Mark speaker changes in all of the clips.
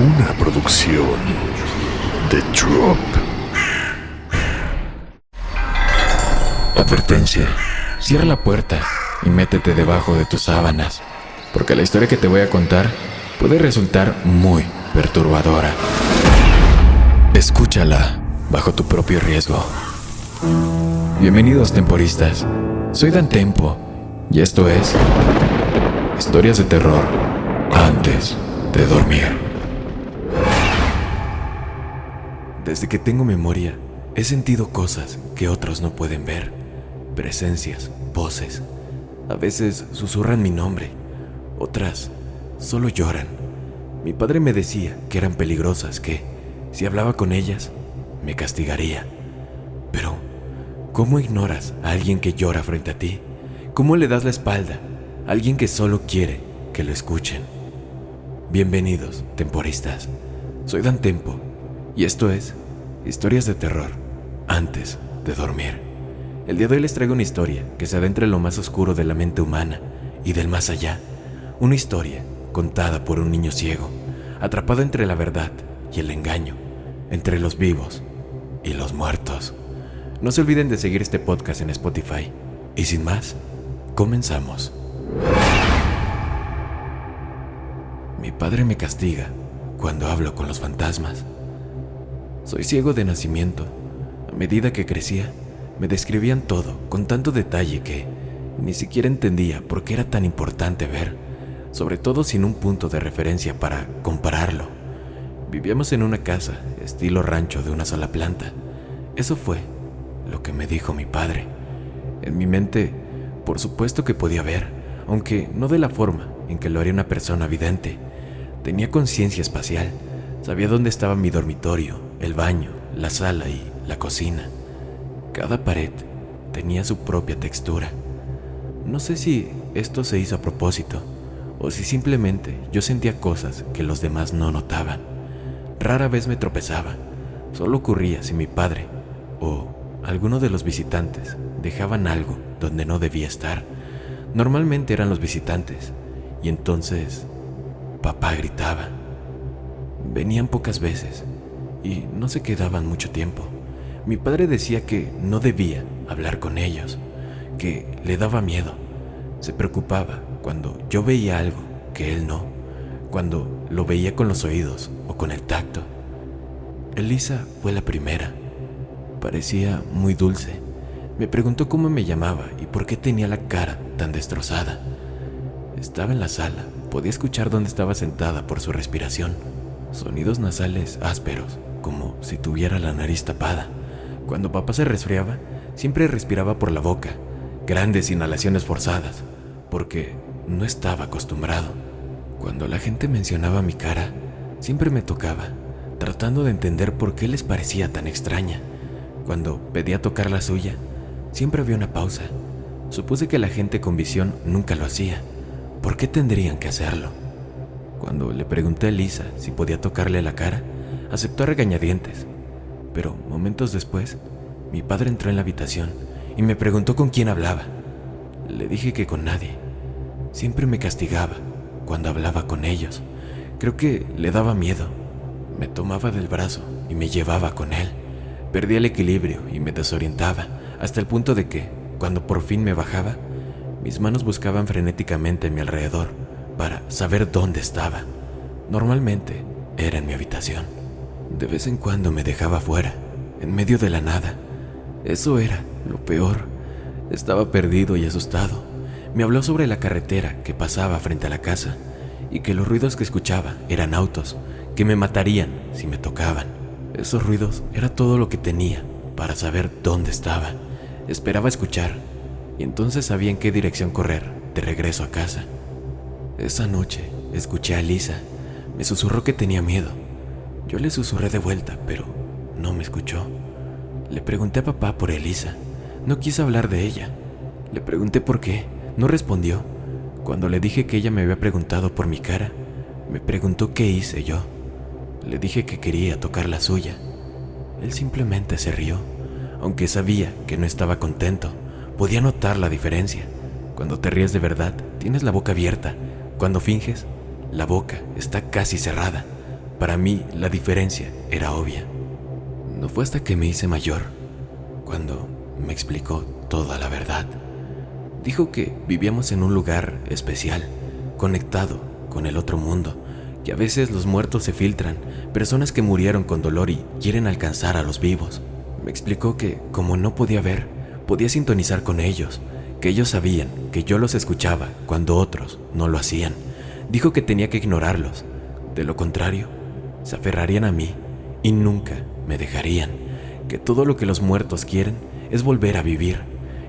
Speaker 1: Una producción de Drop.
Speaker 2: Advertencia: cierra la puerta y métete debajo de tus sábanas, porque la historia que te voy a contar puede resultar muy perturbadora. Escúchala bajo tu propio riesgo. Bienvenidos, temporistas. Soy Dan Tempo y esto es Historias de Terror antes de dormir. Desde que tengo memoria, he sentido cosas que otros no pueden ver. Presencias, voces. A veces susurran mi nombre, otras solo lloran. Mi padre me decía que eran peligrosas, que si hablaba con ellas, me castigaría. Pero, ¿cómo ignoras a alguien que llora frente a ti? ¿Cómo le das la espalda a alguien que solo quiere que lo escuchen? Bienvenidos, temporistas. Soy Dan Tempo y esto es Historias de Terror antes de dormir. El día de hoy les traigo una historia que se adentra en lo más oscuro de la mente humana y del más allá. Una historia contada por un niño ciego, atrapado entre la verdad y el engaño, entre los vivos y los muertos. No se olviden de seguir este podcast en Spotify. Y sin más, comenzamos. Mi padre me castiga cuando hablo con los fantasmas. Soy ciego de nacimiento. A medida que crecía, me describían todo con tanto detalle que ni siquiera entendía por qué era tan importante ver, sobre todo sin un punto de referencia para compararlo. Vivíamos en una casa, estilo rancho de una sola planta. Eso fue lo que me dijo mi padre. En mi mente, por supuesto que podía ver, aunque no de la forma en que lo haría una persona vidente. Tenía conciencia espacial, sabía dónde estaba mi dormitorio, el baño, la sala y la cocina. Cada pared tenía su propia textura. No sé si esto se hizo a propósito, o si simplemente yo sentía cosas que los demás no notaban. Rara vez me tropezaba, solo ocurría si mi padre o alguno de los visitantes dejaban algo donde no debía estar. Normalmente eran los visitantes, y entonces papá gritaba. Venían pocas veces y no se quedaban mucho tiempo. Mi padre decía que no debía hablar con ellos, que le daba miedo. Se preocupaba cuando yo veía algo que él no, cuando lo veía con los oídos o con el tacto. Elisa fue la primera. Parecía muy dulce. Me preguntó cómo me llamaba y por qué tenía la cara tan destrozada. Estaba en la sala, podía escuchar dónde estaba sentada por su respiración. Sonidos nasales ásperos, como si tuviera la nariz tapada. Cuando papá se resfriaba, siempre respiraba por la boca, grandes inhalaciones forzadas, porque no estaba acostumbrado. Cuando la gente mencionaba mi cara, siempre me tocaba, tratando de entender por qué les parecía tan extraña. Cuando pedía tocar la suya, siempre había una pausa. Supuse que la gente con visión nunca lo hacía. ¿Por qué tendrían que hacerlo? Cuando le pregunté a Elisa si podía tocarle la cara, aceptó a regañadientes. Pero momentos después, mi padre entró en la habitación y me preguntó con quién hablaba. Le dije que con nadie. Siempre me castigaba cuando hablaba con ellos. Creo que le daba miedo. Me tomaba del brazo y me llevaba con él. Perdía el equilibrio y me desorientaba, hasta el punto de que, cuando por fin me bajaba, mis manos buscaban frenéticamente a mi alrededor para saber dónde estaba. Normalmente era en mi habitación. De vez en cuando me dejaba fuera, en medio de la nada. Eso era lo peor. Estaba perdido y asustado. Me habló sobre la carretera que pasaba frente a la casa y que los ruidos que escuchaba eran autos, que me matarían si me tocaban. Esos ruidos era todo lo que tenía para saber dónde estaba. Esperaba escuchar y entonces sabía en qué dirección correr de regreso a casa. Esa noche escuché a Elisa. Me susurró que tenía miedo. Yo le susurré de vuelta, pero no me escuchó. Le pregunté a papá por Elisa. No quiso hablar de ella. Le pregunté por qué. No respondió. Cuando le dije que ella me había preguntado por mi cara, me preguntó qué hice yo. Le dije que quería tocar la suya. Él simplemente se rió, aunque sabía que no estaba contento. Podía notar la diferencia. Cuando te ríes de verdad, tienes la boca abierta. Cuando finges, la boca está casi cerrada. para mí la diferencia era obvia. No fue hasta que me hice mayor cuando me explicó toda la verdad. Dijo que vivíamos en un lugar especial, conectado con el otro mundo, que a veces los muertos se filtran, personas que murieron con dolor y quieren alcanzar a los vivos. Me explicó que, como no podía ver, podía sintonizar con ellos, que ellos sabían que yo los escuchaba cuando otros no lo hacían. Dijo que tenía que ignorarlos, de lo contrario, se aferrarían a mí y nunca me dejarían, que todo lo que los muertos quieren es volver a vivir.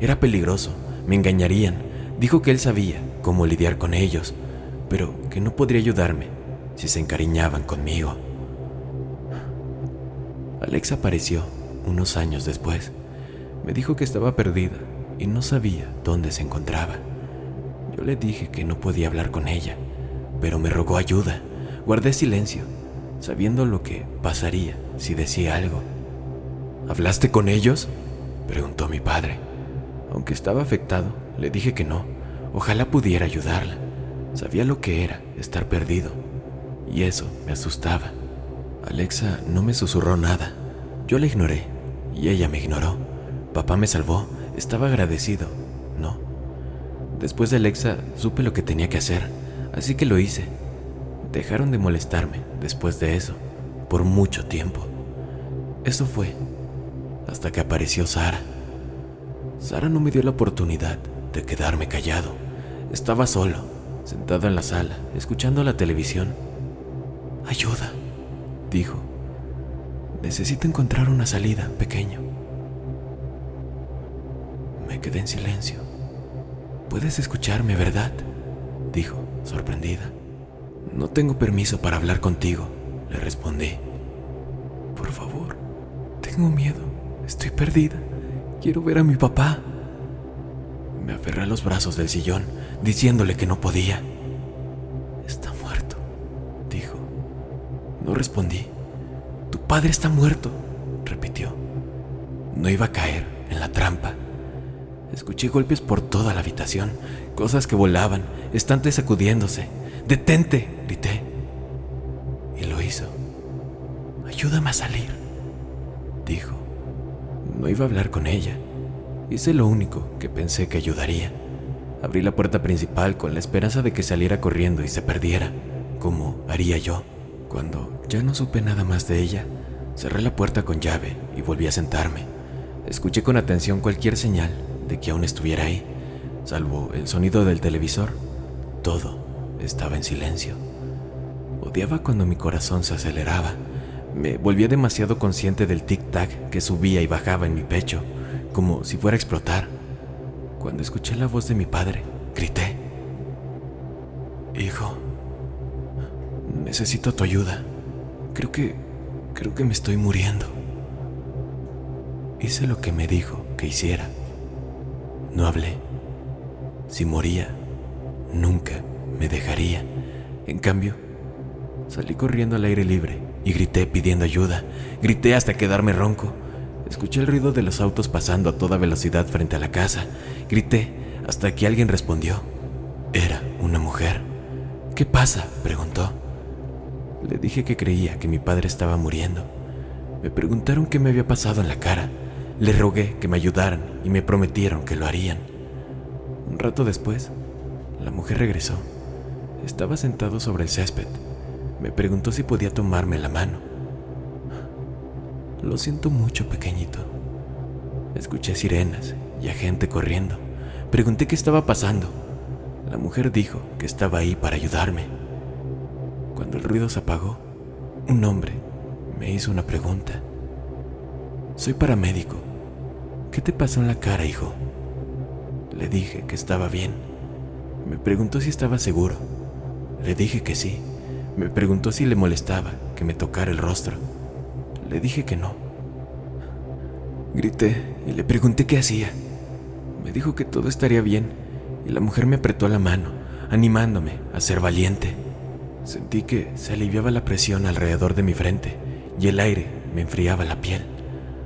Speaker 2: Era peligroso, me engañarían. Dijo que él sabía cómo lidiar con ellos, pero que no podría ayudarme si se encariñaban conmigo. Alexa apareció unos años después. Me dijo que estaba perdida y no sabía dónde se encontraba. Yo le dije que no podía hablar con ella, pero me rogó ayuda. Guardé silencio, sabiendo lo que pasaría si decía algo. ¿Hablaste con ellos?, preguntó mi padre. Aunque estaba afectado, le dije que no. Ojalá pudiera ayudarla. Sabía lo que era estar perdido, y eso me asustaba. Alexa no me susurró nada. Yo la ignoré, y ella me ignoró. Papá me salvó, estaba agradecido. No. Después de Alexa, supe lo que tenía que hacer, así que lo hice. Dejaron de molestarme después de eso, por mucho tiempo. Eso fue hasta que apareció Sara. Sara no me dio la oportunidad de quedarme callado. Estaba solo, sentado en la sala, escuchando la televisión. «Ayuda», dijo. «Necesito encontrar una salida, pequeño». Me quedé en silencio. «Puedes escucharme, ¿verdad?», dijo, sorprendida. «No tengo permiso para hablar contigo», le respondí. «Por favor, tengo miedo, estoy perdida, quiero ver a mi papá». Me aferré a los brazos del sillón, diciéndole que no podía. «Está muerto», dijo. No respondí. «Tu padre está muerto», repitió. No iba a caer en la trampa. Escuché golpes por toda la habitación, cosas que volaban, estantes sacudiéndose. «¡Detente!», grité. Y lo hizo. «Ayúdame a salir», dijo. No iba a hablar con ella. Hice lo único que pensé que ayudaría. Abrí la puerta principal con la esperanza de que saliera corriendo y se perdiera, como haría yo. Cuando ya no supe nada más de ella, cerré la puerta con llave y volví a sentarme. Escuché con atención cualquier señal de que aún estuviera ahí, salvo el sonido del televisor. Todo estaba en silencio. Odiaba cuando mi corazón se aceleraba. Me volvía demasiado consciente del tic-tac que subía y bajaba en mi pecho, como si fuera a explotar. Cuando escuché la voz de mi padre, grité. «Hijo, necesito tu ayuda. Creo que me estoy muriendo». Hice lo que me dijo que hiciera. No hablé. Si moría, nunca me dejaría. En cambio, salí corriendo al aire libre y grité pidiendo ayuda. Grité hasta quedarme ronco. Escuché el ruido de los autos pasando a toda velocidad frente a la casa. Grité hasta que alguien respondió. Era una mujer. «¿Qué pasa?», preguntó. Le dije que creía que mi padre estaba muriendo. Me preguntaron qué me había pasado en la cara. Les rogué que me ayudaran y me prometieron que lo harían. Un rato después, la mujer regresó. Estaba sentado sobre el césped. Me preguntó si podía tomarme la mano. «Lo siento mucho, pequeñito». Escuché sirenas y a gente corriendo. Pregunté qué estaba pasando. La mujer dijo que estaba ahí para ayudarme. Cuando el ruido se apagó, un hombre me hizo una pregunta. «Soy paramédico. ¿Qué te pasó en la cara, hijo?». Le dije que estaba bien. Me preguntó si estaba seguro. Le dije que sí. Me preguntó si le molestaba que me tocara el rostro. Le dije que no. Grité y le pregunté qué hacía. Me dijo que todo estaría bien y la mujer me apretó la mano, animándome a ser valiente. Sentí que se aliviaba la presión alrededor de mi frente y el aire me enfriaba la piel.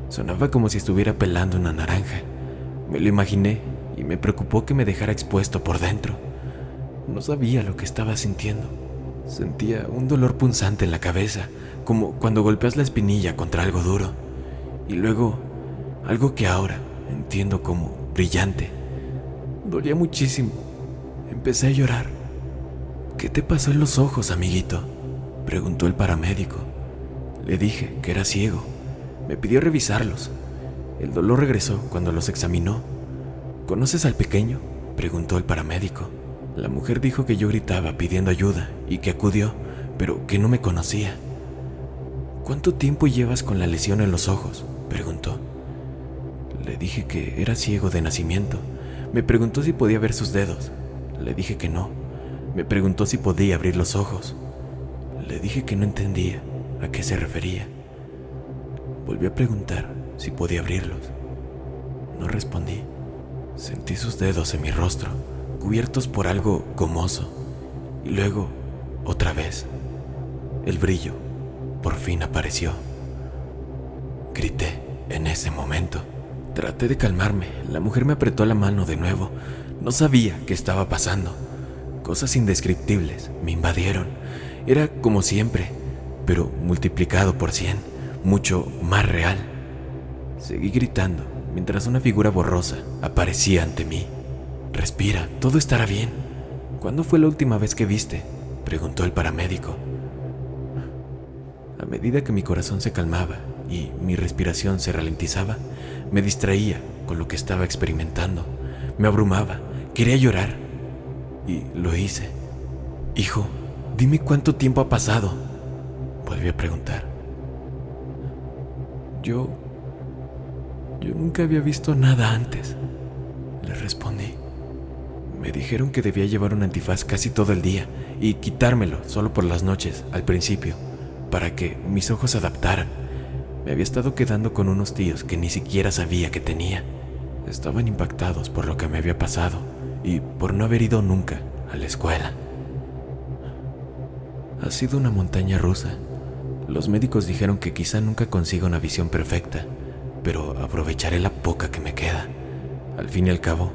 Speaker 2: Sonaba como si estuviera pelando una naranja. Me lo imaginé y me preocupó que me dejara expuesto por dentro. No sabía lo que estaba sintiendo. Sentía un dolor punzante en la cabeza, como cuando golpeas la espinilla contra algo duro. Y luego, algo que ahora entiendo como brillante. Dolía muchísimo. Empecé a llorar. ¿Qué te pasó en los ojos, amiguito?, preguntó el paramédico. Le dije que era ciego. Me pidió revisarlos. El dolor regresó cuando los examinó. ¿Conoces al pequeño?, preguntó el paramédico. La mujer dijo que yo gritaba pidiendo ayuda y que acudió, pero que no me conocía. ¿Cuánto tiempo llevas con la lesión en los ojos?, preguntó. Le dije que era ciego de nacimiento. Me preguntó si podía ver sus dedos. Le dije que no. Me preguntó si podía abrir los ojos. Le dije que no entendía a qué se refería. Volvió a preguntar si podía abrirlos. No respondí. Sentí sus dedos en mi rostro, cubiertos por algo gomoso. Y luego, otra vez, el brillo por fin apareció. Grité en ese momento. Traté de calmarme. La mujer me apretó la mano de nuevo. No sabía qué estaba pasando. Cosas indescriptibles me invadieron. Era como siempre, pero multiplicado por 100, mucho más real. Seguí gritando mientras una figura borrosa aparecía ante mí. Respira, todo estará bien. ¿Cuándo fue la última vez que viste?, preguntó el paramédico. A medida que mi corazón se calmaba y mi respiración se ralentizaba, me distraía con lo que estaba experimentando. Me abrumaba, quería llorar. Y lo hice. Hijo, dime cuánto tiempo ha pasado, volví a preguntar. Yo nunca había visto nada antes, le respondí. Me dijeron que debía llevar un antifaz casi todo el día y quitármelo solo por las noches al principio, para que mis ojos se adaptaran. Me había estado quedando con unos tíos que ni siquiera sabía que tenía. Estaban impactados por lo que me había pasado y por no haber ido nunca a la escuela. Ha sido una montaña rusa. Los médicos dijeron que quizá nunca consiga una visión perfecta, pero aprovecharé la poca que me queda. Al fin y al cabo,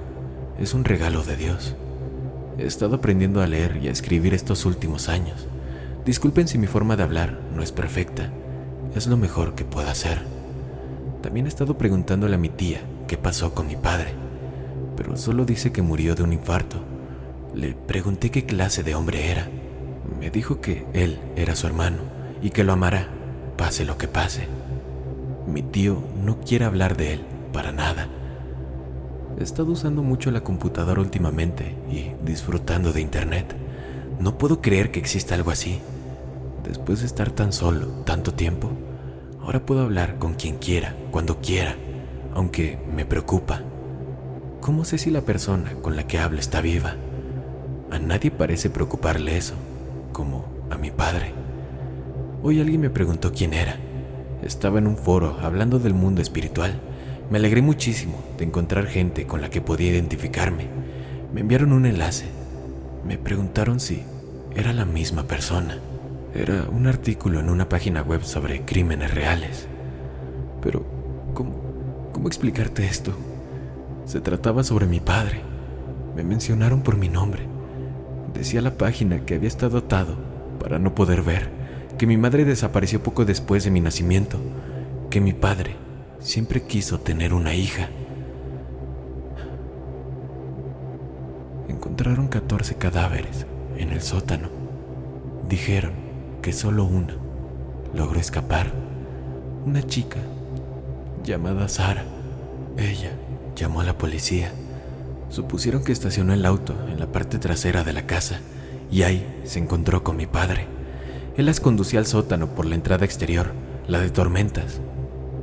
Speaker 2: es un regalo de Dios. He estado aprendiendo a leer y a escribir estos últimos años. Disculpen si mi forma de hablar no es perfecta. Es lo mejor que puedo hacer. También he estado preguntándole a mi tía qué pasó con mi padre, pero solo dice que murió de un infarto. Le pregunté qué clase de hombre era. Me dijo que él era su hermano y que lo amará, pase lo que pase. Mi tío no quiere hablar de él para nada. He estado usando mucho la computadora últimamente y disfrutando de internet. No puedo creer que exista algo así. Después de estar tan solo tanto tiempo, ahora puedo hablar con quien quiera, cuando quiera, aunque me preocupa. ¿Cómo sé si la persona con la que hablo está viva? A nadie parece preocuparle eso, como a mi padre. Hoy alguien me preguntó quién era. Estaba en un foro hablando del mundo espiritual. Me alegré muchísimo de encontrar gente con la que podía identificarme. Me enviaron un enlace. Me preguntaron si era la misma persona. Era un artículo en una página web sobre crímenes reales. Pero, ¿cómo explicarte esto? Se trataba sobre mi padre. Me mencionaron por mi nombre. Decía la página que había estado atado para no poder ver, que mi madre desapareció poco después de mi nacimiento, que mi padre siempre quiso tener una hija. Encontraron 14 cadáveres en el sótano. Dijeron que solo una logró escapar. Una chica llamada Sara. Ella llamó a la policía. Supusieron que estacionó el auto en la parte trasera de la casa y ahí se encontró con mi padre. Él las conducía al sótano por la entrada exterior, la de tormentas,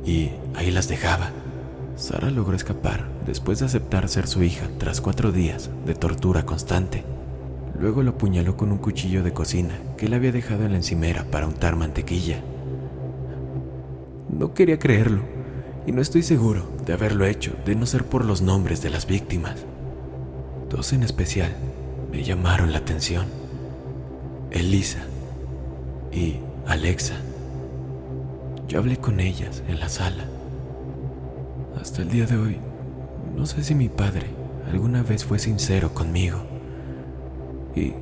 Speaker 2: y ahí las dejaba. Sara logró escapar después de aceptar ser su hija tras 4 días de tortura constante. Luego lo apuñaló con un cuchillo de cocina que él había dejado en la encimera para untar mantequilla. No quería creerlo, y no estoy seguro de haberlo hecho de no ser por los nombres de las víctimas. 2 en especial me llamaron la atención: Elisa y Alexa. Yo hablé con ellas en la sala. Hasta el día de hoy, no sé si mi padre alguna vez fue sincero conmigo. Y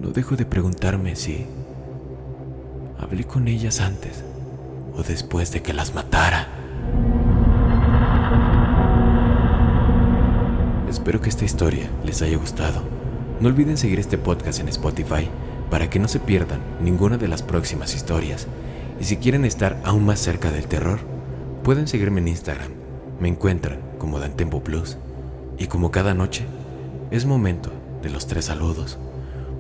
Speaker 2: no dejo de preguntarme si hablé con ellas antes o después de que las matara. Espero que esta historia les haya gustado. No olviden seguir este podcast en Spotify para que no se pierdan ninguna de las próximas historias. Y si quieren estar aún más cerca del terror, pueden seguirme en Instagram. Me encuentran como Dantempo Plus. Y como cada noche, es momento de los 3 saludos.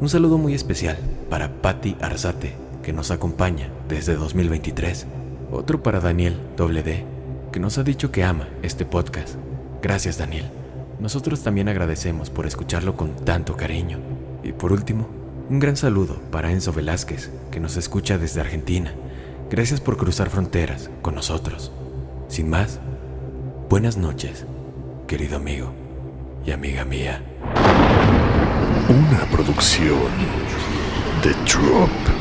Speaker 2: Un saludo muy especial para Patti Arzate, que nos acompaña desde 2023. Otro para Daniel WD, que nos ha dicho que ama este podcast. Gracias, Daniel. Nosotros también agradecemos por escucharlo con tanto cariño. Y por último, un gran saludo para Enzo Velázquez, que nos escucha desde Argentina. Gracias por cruzar fronteras con nosotros. Sin más, buenas noches, querido amigo y amiga mía.
Speaker 1: Una producción de Drop.